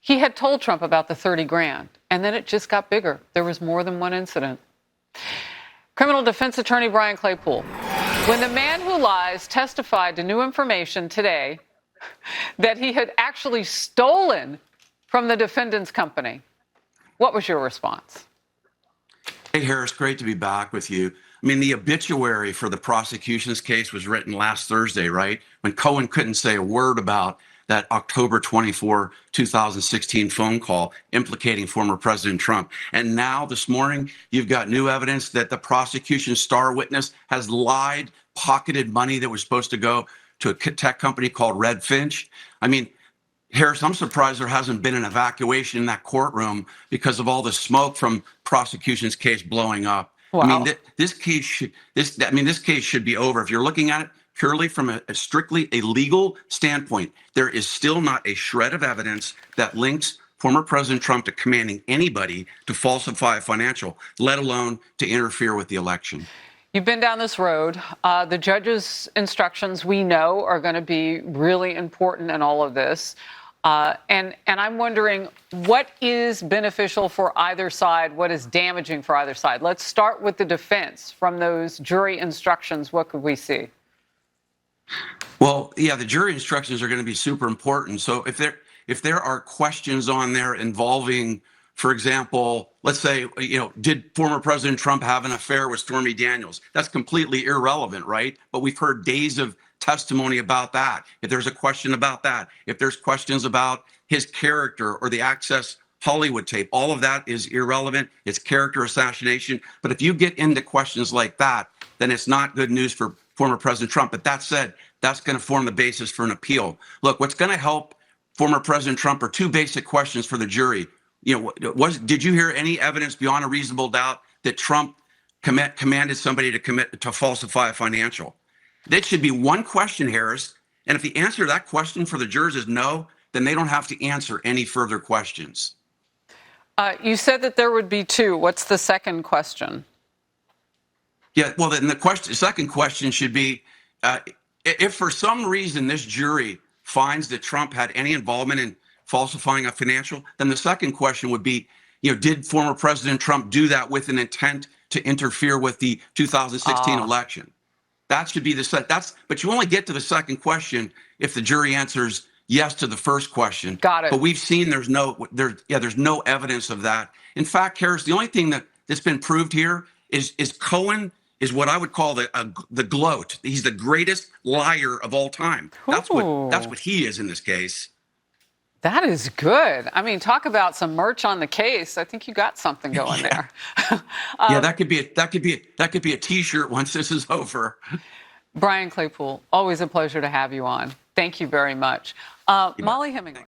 He had told Trump about the 30 grand, and then it just got bigger. There was more than one incident. Criminal defense attorney Brian Claypool. When the man who lies testified to new information today that he had actually stolen from the defendant's company, what was your response? Hey, Harris, great to be back with you. I mean, the obituary for the prosecution's case was written last Thursday, right? When Cohen couldn't say a word about that October 24, 2016 phone call implicating former President Trump. And now this morning, you've got new evidence that the prosecution's star witness has lied, pocketed money that was supposed to go to a tech company called Redfinch. I mean, Harris, I'm surprised there hasn't been an evacuation in that courtroom because of all the smoke from prosecution's case blowing up. Wow. I mean, this case should be over. If you're looking at it purely from a strictly a legal standpoint, there is still not a shred of evidence that links former President Trump to commanding anybody to falsify a financial, let alone to interfere with the election. You've been down this road. The judge's instructions, we know, are going to be really important in all of this. And I'm wondering what is beneficial for either side, what is damaging for either side. Let's start with the defense. From those jury instructions, what could we see? Well, yeah, the jury instructions are going to be super important. So if there are questions on there involving, for example, let's say, did former President Trump have an affair with Stormy Daniels? That's completely irrelevant, right? But we've heard days of testimony about that. If there's a question about that, if there's questions about his character or the Access Hollywood tape, all of that is irrelevant. It's character assassination. But if you get into questions like that, then it's not good news for former President Trump. But that said, that's going to form the basis for an appeal. Look, what's going to help former President Trump are two basic questions for the jury. Did you hear any evidence beyond a reasonable doubt that Trump commanded somebody to falsify a financial? That should be one question, Harris. And if the answer to that question for the jurors is no, then they don't have to answer any further questions. You said that there would be two. What's the second question? Yeah, well, then the second question should be, if for some reason this jury finds that Trump had any involvement in falsifying a financial, then the second question would be, did former President Trump do that with an intent to interfere with the 2016 election? That should be but you only get to the second question if the jury answers yes to the first question. Got it. But we've seen there's no evidence of that. In fact, Harris, the only thing that's been proved here is Cohen is what I would call the gloat. He's the greatest liar of all time. That's what he is in this case. That is good. I mean, talk about some merch on the case. I think you got something going there. Yeah, that could be a T-shirt once this is over. Brian Claypool, always a pleasure to have you on. Thank you very much. Molly Hemingway.